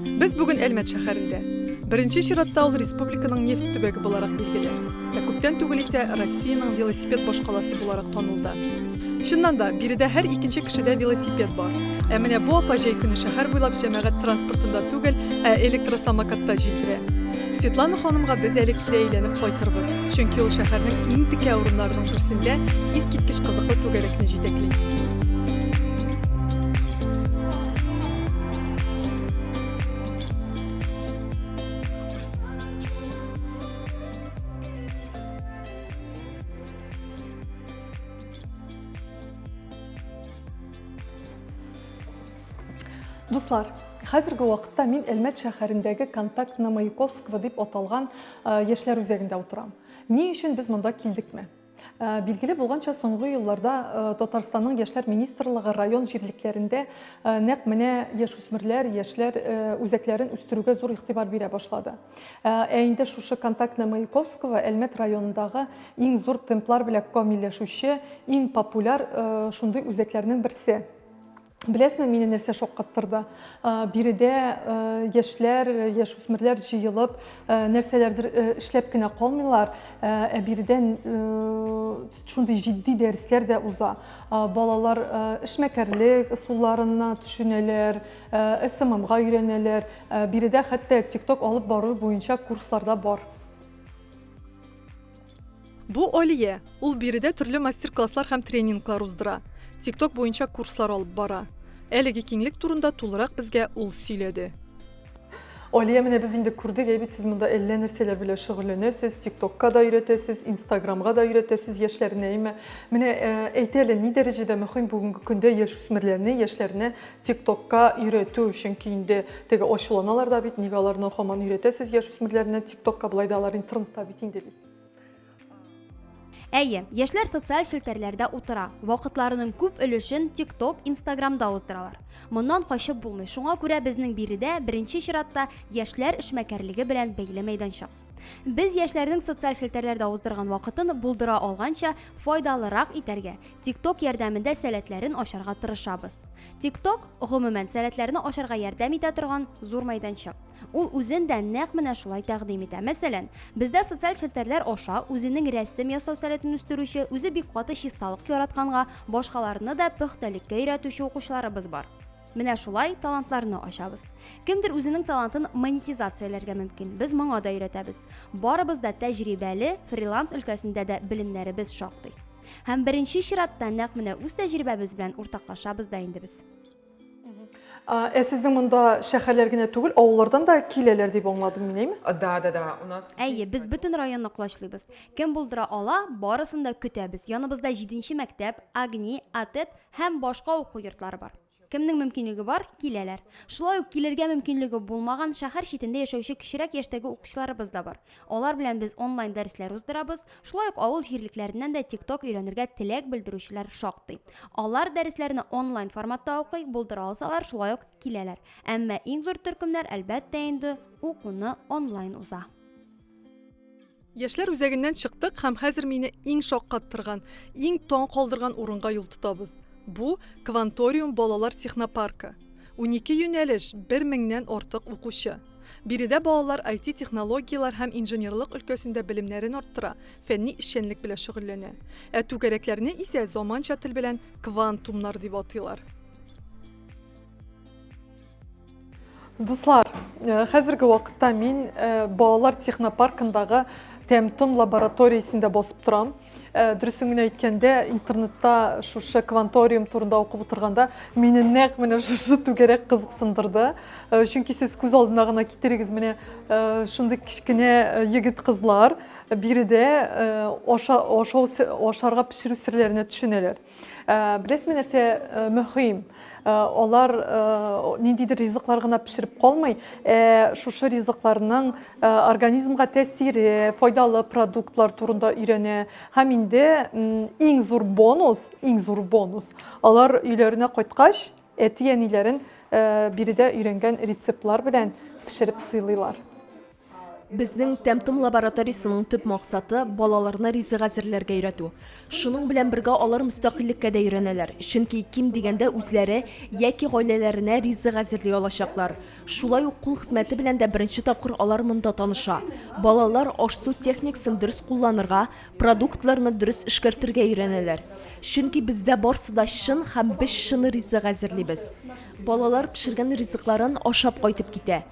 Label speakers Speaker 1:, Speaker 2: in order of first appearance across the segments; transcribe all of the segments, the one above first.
Speaker 1: Biz bugün Elmet şəhərində. Birinci şiratda ol Respublikanın neft tübəgi olarak bilgili. Köpten tügül ise Rossiyanın velosiped boşqalası olarak tanıldı. Şundan da biride her ikinci kişide velosiped var. Əminə bu apajay günü şəhər boylab cəmiyyət transportunda tügül, elektrosamokatda jildire. Svetlana xanımğa biz elektriklə eylənib qoytırбыз. Çünki ol şəhərinin ən dikə orunlarının birisində iskitkiş qızıqlı tügərekni jitekli. Dostlar, hazırғы vaqtda мен Elmet şəhərindəki kontakt na Mayakovskого deyib atалған яшьләр үзәгендә отырам. Ne için biz bunda kildikmi? Bilgili bulğança soңгы yıllarda Татарстанның яшьләр министрлыгы район җирлекләрендә нәкъ менә яшүсмерләр, яшьләр үзәкләрен үстерүгә зур игътибар бирә башлады. Инде шушы контакт на Маяковского Элмет районындагы иң зур темплар белән камилләшүче, иң популяр шундый үзәкләрнең берсе. Білесме, мені нәрсе шок каттырды. Биредә яшьләр, яшүсмерләр җыелып, нәрсәләрдер эшләп кенә калмыйлар. Биредән шундый җитди дәресләр дә уза. Балалар эшмәкәрлек ысулларына төшенәләр, СММга өйрәнәләр. Биредә хәтта TikTok алып бару буенча курсларда бар. Бу Олия, ул биредә төрле мастер-класслар һәм тренинглар уздыра. TikTok boyunca kurslar alıp bara. Әлеге киңлек турында тулырак безгә ул сөйләде. Олия, менә без инде күрдек, әйбит, сез монда әллә нәрсәләр белән шөгыльләнәсез, TikTokка да өйрәтәсез, Instagramга да өйрәтәсез яшьләрне. Менә әйтәле, ни дәрәҗәдә мөһим бүгенге көндә яшүсмерләрне, яшьләрне TikTokка өйрәтү, чөнки инде теге ачуланалар да бит, нигә аларны һаман өйрәтәсез яшүсмерләрне TikTokка булай да алар интернетта бит инде бит.
Speaker 2: Әйе, яшьләр социаль челтәрләрдә утыра. Вакытларының күп өлешен TikTok, Instagramда уздыралар. Моннан качып булмый. Шуңа күрә безнең биредә беренче чиратта яшьләр эшмәкәрлеге белән бәйле мәйданчык. Без яшьләрнең социаль челтәрләрдә уздырган вакытын булдыра алганча файдалырак итәргә TikTok ярдәмендә сәләтләрен ашарга тырышабыз. TikTok гомумән сәләтләрне ашарга ярдәм итә торган зур мәйданчык. Ул үзен дә нәкъ менә шулай тәкъдим итә. Мәсәлән, бездә социаль челтәрләр аша үзенең рәсем ясау сәләтен үстерүче, үзе бик каты чисталык яратканга, башкаларны да пөхтәлеккә өйрәтүче укучыларыбыз бар. Менә шулай талантларны ачабыз. Кемдер үзенең талантын монетизацияләргә мөмкин. Без моңа да өйрәтәбез. Барыбыз да тәҗрибәле, фриланс өлкәсендә дә белемнәребез шактый. Һәм беренче чиратта нәкъ менә үз тәҗрибәбез белән уртаклашабыз да инде без.
Speaker 1: Сезнең монда шәһәрләр генә түгел, авыллардан да киләләр дип аңладым мин, әйме?
Speaker 3: Да. У нас
Speaker 2: Әйе, без бөтен районны кулачлыйбыз. Кем булдыра ала, барысын да көтәбез. Яныбызда 7нче мәктәп, Агни, Атет һәм башка уку йортлары бар. Кемнең мөмкинлеге бар, киләләр. Шулай ук килергә мөмкинлеге булмаган шәһәр читендә яшәүче кечерәк яшьтәге укучыларыбыз да бар. Алар белән без онлайн дәресләр уздырабыз. Шулай ук авыл җирлекләреннән дә TikTok өйрәнергә теләк белдерүчеләр шактый. Алар дәресләрне онлайн форматта укый, булдыра алсалар, шулай ук киләләр. Әмма иң зур төркемнәр әлбәттә инде укуны онлайн уза.
Speaker 1: Яшьләр үзәгеннән чыктык һәм хәзер мине иң шаккаттырган, иң таң калдырган урынга юл тотабыз. Бу Кванториум балалар технопаркы. 12 юнәлеш, 1000-нән артык укучы. Биредә балалар IT технологиялар һәм инженерлык өлкәсендә белемнәрен арттыра, фәнни эшчәнлек белән шөгыльләнә. Түгәрәкләрне исә заманча тел белән квантумнар дип атыйлар. Дуслар, хәзерге вакытта мин балалар технопаркындагы Тәмтон лабораториясендә басып торам. Дөресен генә әйткәндә, интернетта шушы кванториум турында укып утырганда, мине нәкъ менә шушы түгәрәк кызыксындырды. Чөнки сез күз алдына гына китерегез, менә шундый кичкенә егет кызлар биредә ашарга пешерү серләренә төшенәләр. Беләсезме нәрсә мөһим? Алар ниндидер ризыклар гына пешереп калмый, шушы ризыкларның организмга тәэсире, файдалы продуктлар турында өйрәнә. Һәм инде иң зур бонус, алар өйләренә кайткач, әти-әниләрен биредә өйрәнгән рецептлар белән пешереп сыйлыйлар.
Speaker 3: Безнең Тәмтем лабораториясының төп максаты балаларны ризык әзерләргә өйрәтү. Шуның белән бергә алар мөстәкыйльккә дә өйрәнәләр. Чөнки ким дигәндә үзләре яки гаиләләренә ризык әзерли алачаклар. Шулай ук кул хезмәте белән дә беренче тапкыр алар монда таныша. Балалар аш-су техникасын дөрес кулланырга, продуктларны дөрес эшкәртергә өйрәнәләр. Чөнки бездә барсы да чын һәм без чын ризык әзерлибез. Балалар пешергән ризыкларын ашап кайтып китә.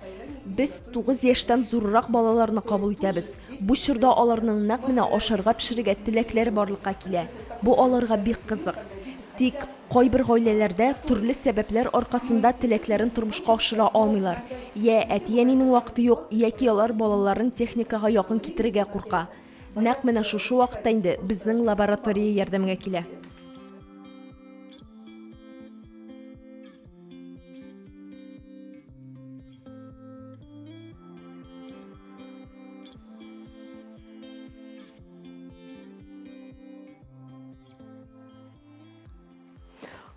Speaker 3: Biz 9 яшьтән зуррак балаларны кабул итәбез. Бу чорда аларның нәкъ менә ашарга пешерергә теләкләре барлыкка килә. Бу аларга бик кызык. Тик кайбер гаиләләрдә төрле сәбәпләр аркасында теләкләрен тормышка ашыра алмыйлар. Я әти-әнинең вакыты юк, яки алар балаларын техникага якын китерергә курка. Нәкъ менә шушы вакытта инде безнең лаборатория ярдәмгә килә.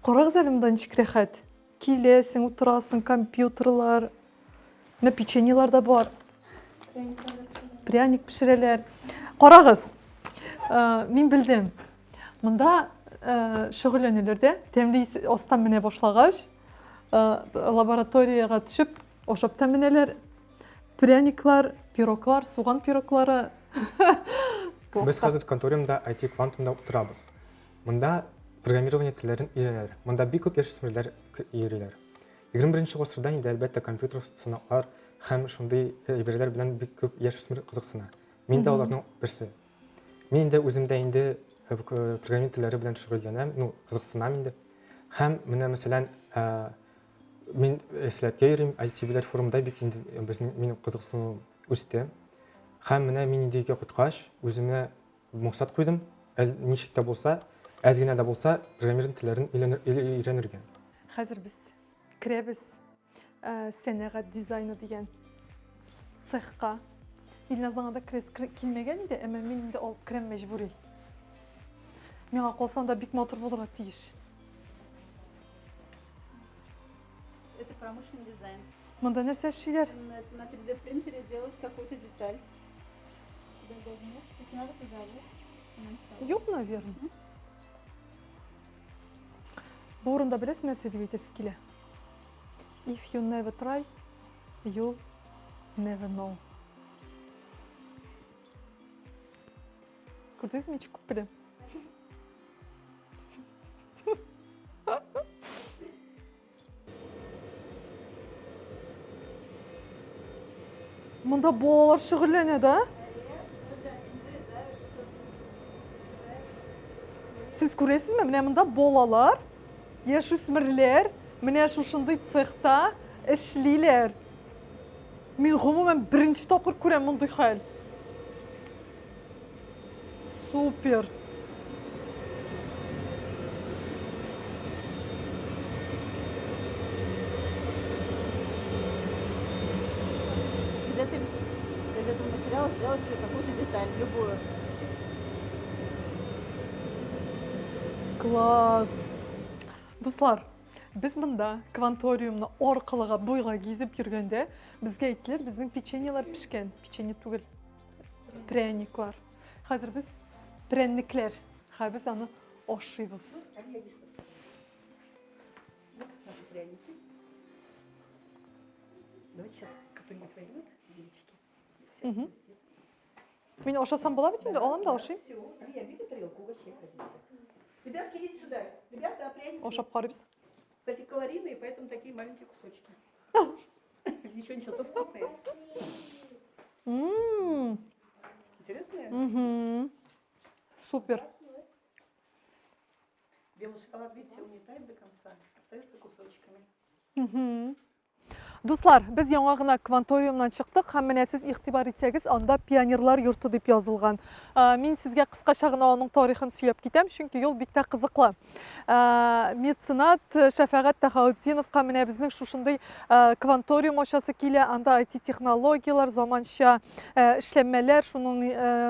Speaker 1: Карагыз әле монда ничек рәхәт. Киләсең, утырасың, компьютерлар, менә печеньелар да бар. Пряник пешерәләр. Карагыз. Мин белдем. Монда шөгыльләнәләр дә, тәмле астан менә башлагач, лабораторияга төшеп, ашап тәмләнәләр. Пряниклар, пироглар, суган пироглары.
Speaker 4: Без хәзер конториумда IT квантумда утырабыз. Монда программирование телләрен өйрәнәләр. Монда бик күп яшүсмерләр өйрәнәләр. 21нче гасырда инде әлбәттә компьютер сынаклар һәм шундый әйберләр белән бик күп яшүсмер кызыксына. Мин дә аларның берсе. Мин дә үземдә инде программирование телләре белән шөгыльләнәм, кызыксынам инде. Һәм менә мәсәлән, мин эшләткә йөрим, IT-биләр форумда бик инде минем кызыксыну үсте. Һәм менә мин инде өйгә кайткач, үземә максат куйдым, ничек тә булса, әз генә дә булса, программирование телләрен өйрәнергә.
Speaker 1: Хәзер без керәбез сәнәгать дизайны дигән цехка. Илназаңа да килмәгән иде, әмма мин инде алып керәм мәҗбүри. Миңа калсаң да бик матур булырга тиеш.
Speaker 5: Это промышленный дизайн.
Speaker 1: Монда нәрсә эшлиләр?
Speaker 5: На 3D принтере делать какую-то деталь. Если надо, пожалуйста.
Speaker 1: Юк, наверное. Бу урында беләсез нәрсә дип әйтәсе килә? If you never try, you never know. Күрдегезме, ничек күп беләм? Монда балалар шөгыльләнә дә? Сез күрәсезме, менә монда балалар, яшүсмерләр, менә шушындый цехта эшлиләр. Мин гомумән беренче тапкыр күрәм мондый хәл. Супер.
Speaker 5: Из этого материала сделать себе какую-то деталь, любую.
Speaker 1: Класс. Дуслар, biz монда кванториумны аркылыга буйга гизеп йөргәндә, безгә әйттеләр, безнең печеньелар пешкән. Печенье түгел, пряниклар. Хәзер без пряниклар, без аны ашыйбыз. Мин ашасам була бит инде, алам да ашыйм.
Speaker 6: Ребятки, идите сюда. Ребята, пряники.
Speaker 1: Ашап карыйбыз.
Speaker 6: Кстати, калорийные, поэтому такие маленькие кусочки. Ничего, то вкусное. Интересное?
Speaker 1: Супер.
Speaker 6: Белый шоколад, видите, он не тает до конца. Остается кусочками.
Speaker 1: Дуслар, biz яңа гына кванториумнан чыктык, һәм менә сез игътибар итсәгез, анда пионерлар йорты дип язылган. Мин сезгә кыскача гына аның тарихын сөйләп китәм, чөнки ул бик тә кызыклы. Меценат Шәфәгать Тәхаутдиновка менә безнең шушындый кванториум ачасы килә, анда IT технологиялар, заманча эшләнмәләр,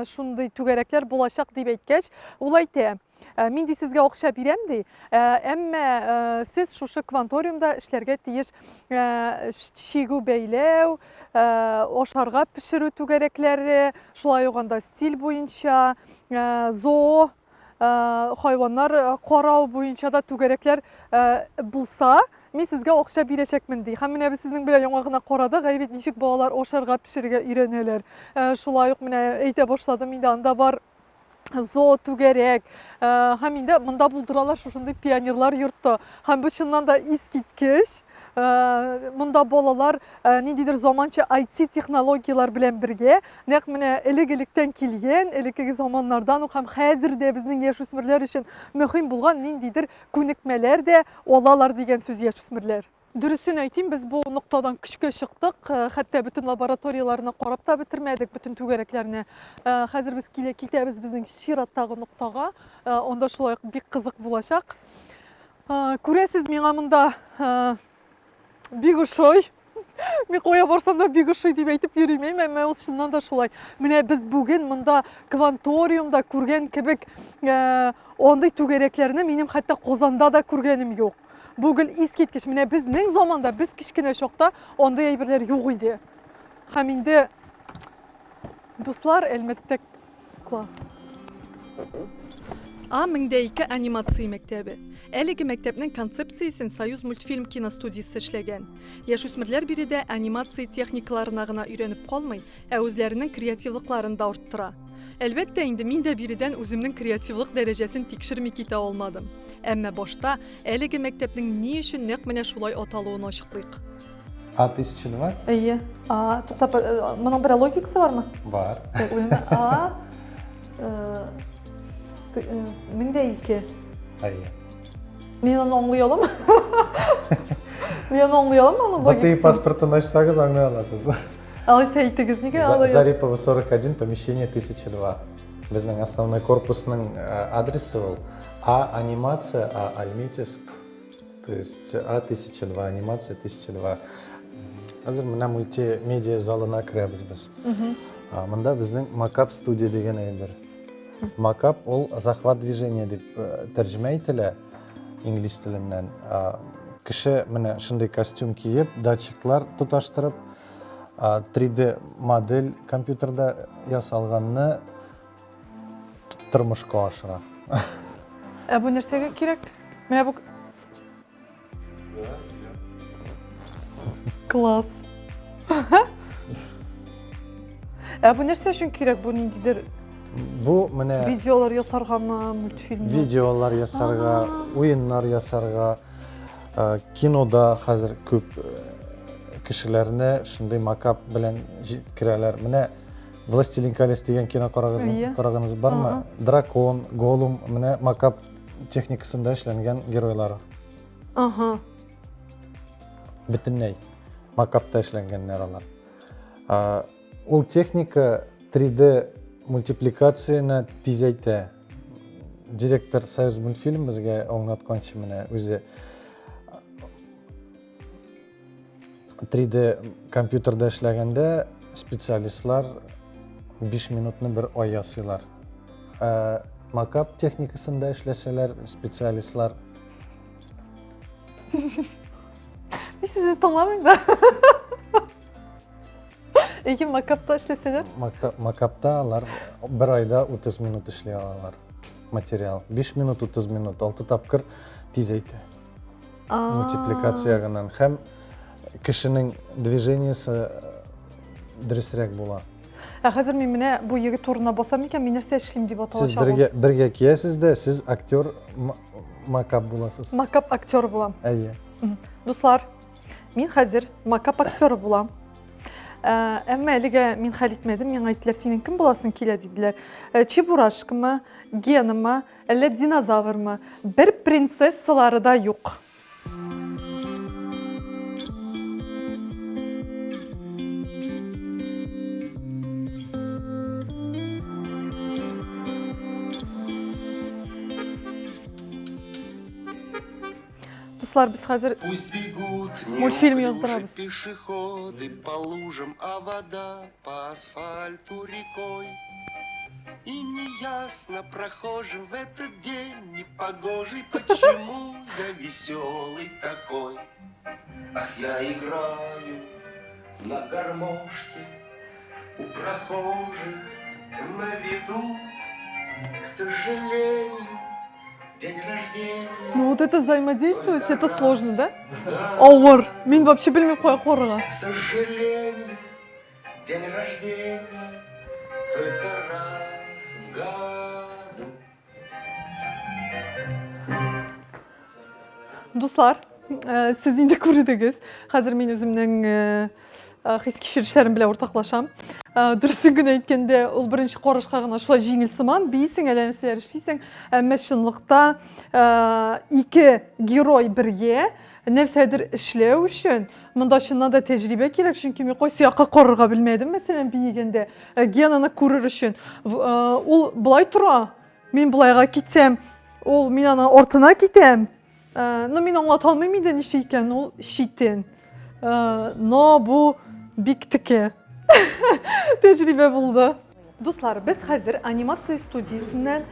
Speaker 1: шундый түгәрәкләр булачак дип әйткәч, ул әйтә: Мин ди сезгә акча бирәм ди, әмма сез шушы кванториумда эшләргә тиеш шигү бәйләү, ашарга пешерү түгәрәкләре, шулай ук анда стиль буенча, зоо, хайваннар карау буенча да түгәрәкләр булса, мин сезгә акча бирәчәкмен ди. Һәм менә без сезнең белән яңа гына карадык, әйбит ничек балалар ашарга пешерергә өйрәнәләр. Шулай ук менә әйтә башладым, инде анда бар зоо түгәрәк. Һәм инде монда булдыралар шушындый пионерлар йорты. Һәм бу чыннан да искиткеч. Монда балалар ниндидер заманча IT технологиялар белән бергә, нәкъ менә элек-электән килгән, элекке заманнардан ук һәм хәзер дә безнең яшүсмерләр өчен мөһим булган ниндидер күнекмәләр дә алалар дигән сүз яшүсмерләр. Дөресен әйтим, без бу ноктадан көчкә чыктык. Хәтта бөтен лабораторияларны карап та бетермәдек, бөтен түгәрәкләрне. Хәзер без китәбез безнең чираттагы ноктага. Онда шулай бик кызык булачак. Күрәсез, миңа монда бик ошый. Мин кая барсам да бик ошый дип әйтеп йөрим, әмма ул чыннан да шулай. Менә без бүген монда кванториумда күргән кебек андый түгәрәкләрне минем хәтта Казанда да күргәнем юк. Бүген искиткеч, менә безнең заманда, без кичкенә чакта андый әйберләр юк иде. Һәм инде дуслар, әлбәттә, класс. А-12 анимация мәктәбе. Әлеге мәктәпнең концепциясын Союз мультфильм киностудиясе эшләгән. Яшүсмерләр биредә анимация техникаларына гына өйрәнеп калмый, ә үзләренең креативлыкларын да арттыра. Әлбәттә, инде мин дә биредән үземнең креативлык дәрәҗәсен тикшерми китә алмадым. Әмма башта әлеге мәктәпнең ни өчен нәкъ менә шулай аталуын ачыклыйк.
Speaker 7: А1002?
Speaker 1: Әйе. Туктап, моның бер логикасы бармы?
Speaker 7: Бар.
Speaker 1: Мин дә 2.
Speaker 7: Әйе.
Speaker 1: Мин аны аңлый аламы? Мин аны аңлый аламы?
Speaker 7: БТИ паспортын ачсагыз аңлай аласыз.
Speaker 1: Алайса әйтегез, нигә алай?
Speaker 7: Зарипова 41, помещение 1002. Безнең основной корпусның адресы ул А-анимация, А-Альметьевск. То есть А1002, анимация 1002. Хәзер менә мультимедиа залына керәбез без. Монда безнең Макап студия дигән әйбер. Макап ул захват движения дип тәрҗемә ителә инглиз теленнән. Кеше менә шундый костюм киеп, датчиклар туташтырып, 3D модель компьютерда ясалганны тормышка ашыра.
Speaker 1: Бу нәрсәгә кирәк? Менә бу класс. Бу нәрсә өчен кирәк? Бу ниндидер
Speaker 7: Бу менә
Speaker 1: видеолар ясаргамы, мультфильм?
Speaker 7: видеолар ясарга, уеннар ясарга, кинода хәзер күп кешеләрне шундый макап белән җиткерәләр. Менә Властелин колец дигән кино караганыз бармы? Дракон, Голум, менә макап техникасында эшләнгән геройлар. Бөтенләй макапта эшләнгәннәр алар. Ул техника 3D мультипликацияны тизәйтә. Директор Союз мультфильм безгә аңлатканчы менә үзе 3D компьютерда эшләгәндә специалистлар 5 минутны бер ай ясыйлар. Макап техникасында эшләсәләр специалистлар.
Speaker 1: Мин сезне тыңламыйм да. Әйе, макапта эшләсәләр?
Speaker 7: Макапта алар бер айда 30 минут эшли алалар. Материал 5 минут, 30 минут, 6 тапкыр тизәйтә. Мультипликациягынан һәм кешенең движениесе дөресрәк була.
Speaker 1: Хәзер мин менә бу егет турына басам икән, мин нәрсә эшлим дип аталачак.
Speaker 7: Сез бергә киясез дә, сез актер макап буласыз.
Speaker 1: Макап актер булам.
Speaker 7: Әйе.
Speaker 1: Дуслар, мин хәзер макап актеры булам. Әмма әлегә мин хәл итмәдем, миңа әйттеләр, синең кем буласың килә диделәр. Чебурашкамы, Генамы, әллә динозаврмы? Бер принцессалары да юк. Дуслар, без хәзер мультфильм яздырабыз.
Speaker 8: Пешеходы по лужам, а вода по асфальту рекой. И неясно прохожим в этот день непогожий, почему я веселый такой. Ах, я играю на гармошке у прохожих на виду. К сожалению, день рождения.
Speaker 1: Ну вот это взаимодействовать, это сложно, да? Ауыр. Мен вообще білмей қоя қорыға.
Speaker 8: К сожалению, день рождения только раз в году.
Speaker 1: Достар, siz indi көрдіңіз. Қазір мен өзімнің хис кешірішлерім біле ортақлашам. Дұрысын күн айткенде, ол бірінші қорышқа ғана шулай жеңілсіман, бейсің, әләнісілер ішсейсің, әмі шынлықта екі герой бірге нәрседір ішлеу үшін, мұнда шыннан да тәжірибе керек, çünkü мен қой сияққа қорырға білмедім, мәселен, бейгенде генаны көрір үшін. Ол бұлай тұра, мен бұлайға кетсем, ол мен ана ортына кетем. Но мен аңлаталмайм инде неше екен, ол шиттен. Но бұл биктіке. Тәжірибе болды. Достар, біз қазір анимация студиясынан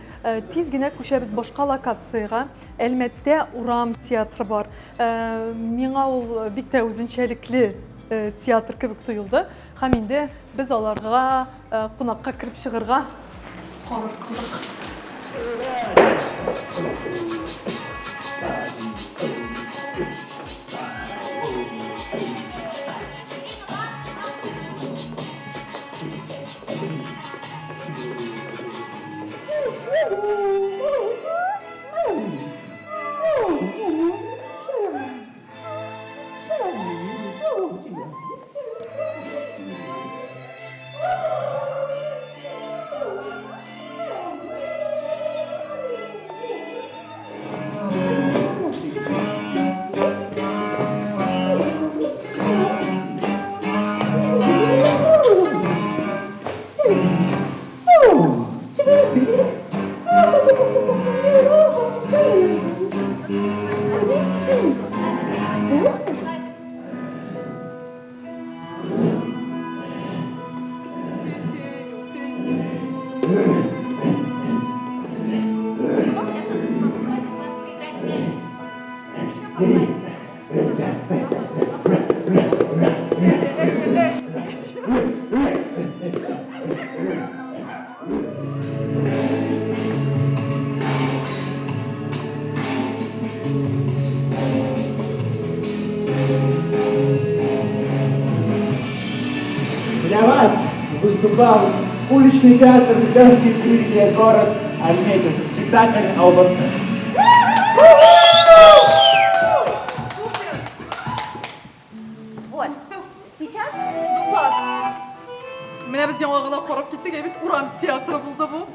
Speaker 1: тез генә күшәбез башка локацияга. Әлмәттә Урам театры бар. Миңа ул бик тә үзенчәлекле театр кебек тоелды. Һәм инде без аларга кунакка кирип чыгарга карар кылдык.
Speaker 9: Для вас выступал уличный театр «Легкий крылья» город Альметьевск со спектаклем «Албасты».
Speaker 2: Вот. Сейчас
Speaker 1: Менә без яңа гына карап киттек, әйбит Урам театры булды бу.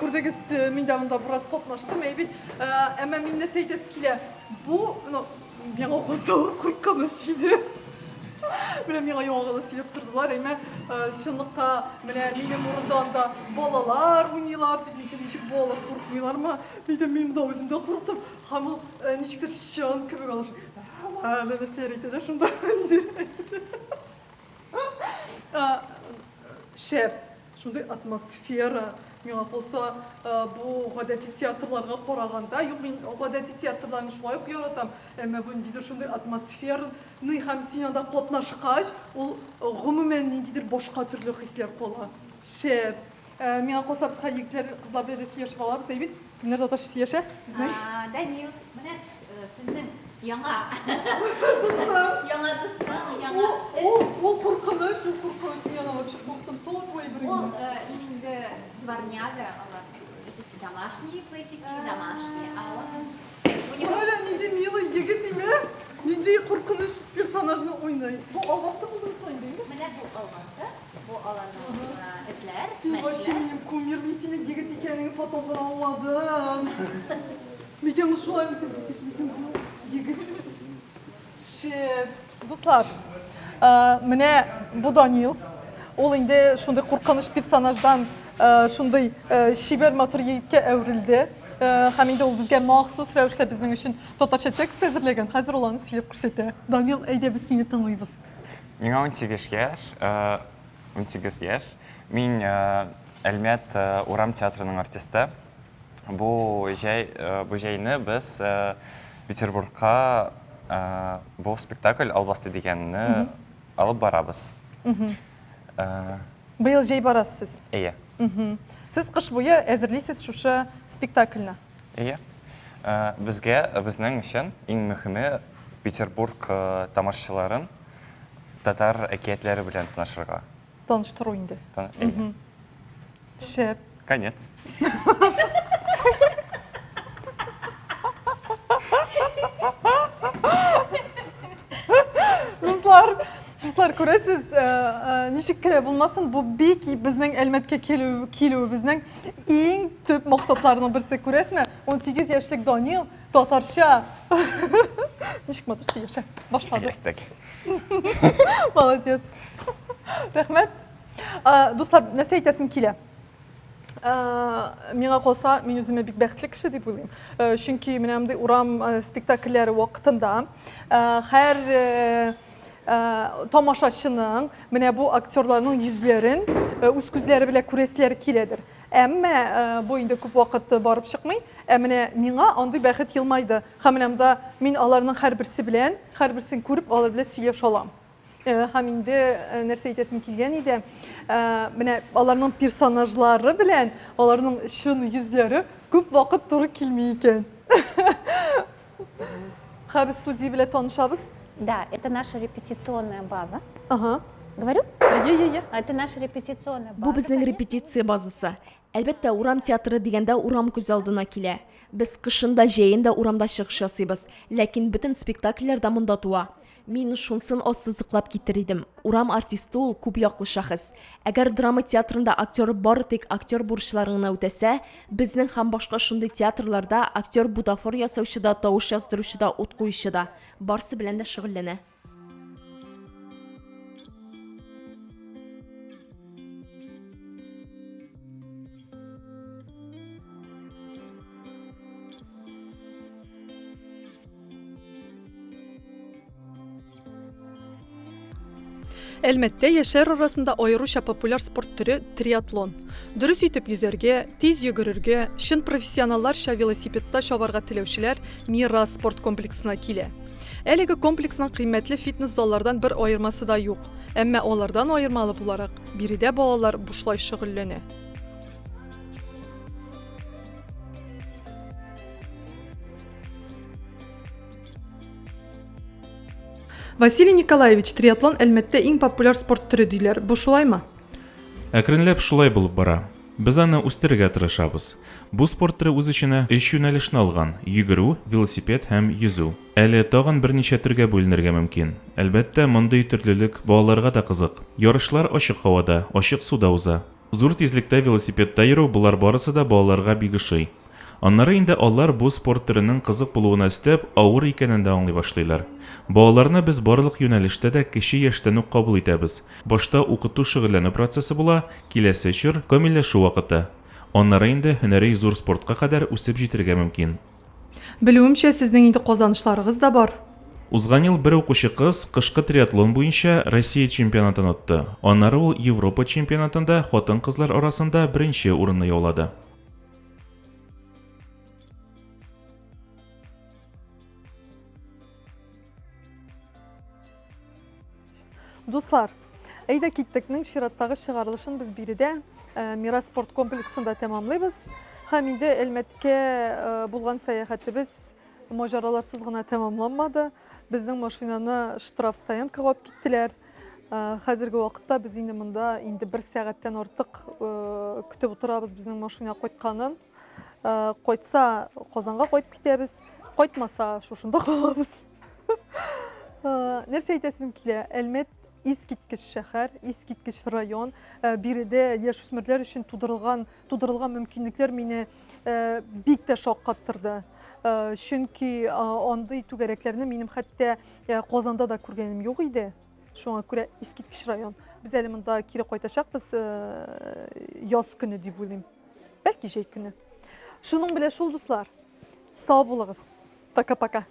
Speaker 1: Күрдегез, мин дә монда бераз катнаштым, әйбит. Әмма мин нәрсә әйтәс килә? Бу, миңа калса куркыныч иде. Менә миңа яңа гына сөйләп тордылар, әмма чынлыкта менә минем урындан да балалар уйныйлар дип, ничек балалар куркмыйлармы? Мин монда үзем дә курктым. Һәм ул ничектер чын кебек алыш. Нәрсә әйтәләр шунда. Шәп, шундай атмосфера, миңа калса, бу гадәти театрларга караганда, юк, мин гадәти театрларны шулай ук яратам, әмма бу ниндидер шундай атмосфераны һәм син анда катнашкач, ул гомумән ниндидер башка төрле хисләр кала. Шәп, миңа калса без егетләр, кызлар белән сөйләшеп алабыз, әйбит. Кемнәр татар сөйләшә?
Speaker 10: Данил, менә сезнең яңа дустым,
Speaker 1: Ул куркыныч, мин аны вообще курктым, соло твои
Speaker 10: ул инде дворняга, домашние платики, домашние, а у него...
Speaker 1: Оля, нинди милый егет име, нинди куркыныч персонажны уйнай. Бу Албасты булды инде.
Speaker 10: Менә бу Албасты, бу аларның этләр,
Speaker 1: Син вообще минем кумир, мин синең егет икәнеңне фотодан аңладым. Микән шулай егет. Шет. Дуслар, менә бу Данил. Ул инде шундый куркыныч персонаждан шундый шибер матур егеткә әверелде. Һәм инде ул безгә махсус рәвештә безнең өчен татарча текст әзерләгән. Хәзер ул аны сөйләп күрсәтә. Данил, әйдә без сине тыңлыйбыз.
Speaker 11: Миңа 18 яшь. Мин Әлмәт Урам театрының артисты. Бу җәйне без Петербургка бу спектакль Албасты дигәнне алып барабыз.
Speaker 1: Быел җәй барасыз.
Speaker 11: Ие.
Speaker 1: Сез кыш буе әзерлисез шушы спектакльне.
Speaker 11: Ие. Безнең өчен иң мөһиме Петербург тамашачыларын татар әкиятләре белән танышырга.
Speaker 1: Таныштыру инде. Шәп.
Speaker 11: Конец.
Speaker 1: Дуслар, күрәсез, ничек кенә булмасын, бу бик безнең Әлмәткә килү безнең иң төп максатларның берсе, күрәсезме? 18 яшьлек Данил татарча. Ничек матур сөйләшә. Башлады.
Speaker 11: Ястек.
Speaker 1: Молодец. Рәхмәт. Дуслар, нәрсә әйтәсем килә? Миңа калса, мин үземә бик бәхетле кеше дип уйлыйм. Чөнки менә мондый урам спектакльләре вакытында һәр тамашачының менә бу актерларның йөзләрен үз күзләре белән күрәселәре киләдер. Әмма бу инде күп вакыт барып чыкмый. Менә миңа андый бәхет елмайды. Һәм менә монда мин аларның һәрберсе белән, һәрберсен күреп, алар белән сөйләшә алам. Һәм инде нәрсә әйтәсем килгән иде, менә аларның персонажлары белән аларның шун йөзләре күп вакыт туры килми икән. Һәм студия белән танышабыз.
Speaker 10: Да, это наша репетиционная база.
Speaker 1: Ага.
Speaker 10: Говорю?
Speaker 1: Это
Speaker 10: наша репетиционная база.
Speaker 3: Бу безнең репетиция базасы. Әлбәттә, урам театры дигәндә урам күз алдына килә. Без кышында, җәендә урамда чыгыш ясыйбыз, ләкин бөтен спектакльләрдә монда туа. Мин шунсын ассызыклап китер идем. Урам артисты ул күп яклы шәхес. Әгәр драма театрында актер бары тик актер бурычларын үтәсә, безнең һәм башка шундый театрларда актер бутафор ясаучы да, тавыш яздыручы да, ут куючы да, барсы белән дә шөгыльләнә.
Speaker 1: Әлмәттә яшьләр арасында аеруча популяр спорт төре триатлон. Дөрес итеп йөзәргә, тиз йөгерергә, чын профессионалларча велосипедта чабарга теләүчеләр Мира спорт комплексына килә. Әлеге комплексның кыйммәтле фитнес заллардан бер аермасы да юк. Әмма алардан аермалы буларак, биредә балалар бушлай шөгыльләнә. Василий Николаевич, триатлон Әлмәттә иң популяр спорт төре диләр. Бу шулаймы?
Speaker 12: Әкренләп шулай булып бара. Без аны үстерергә тырышабыз. Бу спорт төре үз иченә 3 юнәлешне алган: йөгерү, велосипед һәм йөзү. Әле тагын берничә төргә бүленергә мөмкин. Әлбәттә, мондый төрлелек балаларга да кызык. Ярышлар ачык һавада, ачык суда уза. Зур тизлектә велосипедта йөрү булар барысы да балаларга бик ошый. Аннары инде алар бу спорт төренең кызык булуына өстәп, авыр икәнен дә аңлый башлыйлар. Балаларны без барлык юнәлештә дә кече яшьтән үк кабул итәбез. Башта укыту шөгыльләнү процессы була, киләсе чор камилләшү вакыты. Аннары инде һөнәри зур спортка кадәр үсеп җитәргә мөмкин.
Speaker 1: Белүемчә, сезнең инде казанышларыгыз да бар.
Speaker 12: Узган ел бер укучы кыз кышкы триатлон буенча Россия чемпионатын отты. Аннары ул Европа чемпионатында хатын-кызлар арасында беренче урынны яулады.
Speaker 1: Дуслар, әйдә киттекнең чираттагы чыгарылышын без биредә Мира спорт комплексында тәмамлыйбыз. Һәм инде Әлмәткә булган сәяхәтебез маҗараларсыз гына тәмамланмады. Безнең машинаны штраф стоянкага алып киттеләр. Хәзерге вакытта без инде монда инде 1 сәгатьтән артык көтеп утырабыз безнең машина кайтканын. Кайтса, Казанга кайтып китәбез. Кайтмаса, шушында калабыз. Нәрсә әйтәсем килә? Әлмәт искиткеч шәһәр, искиткеч район. Биредә яшүсмерләр өчен тудырылган мөмкинлекләр мине бик тә шаккаттырды. Чөнки андый түгәрәкләрне минем хәтта Казанда да күргәнем юк иде. Шуңа күрә искиткеч район. Без әле монда кире кайтачакбыз яз көне дип уйлыйм. Бәлки җәй көне. Шуның белән шул, дуслар. Сау булыгыз. Пока-пока.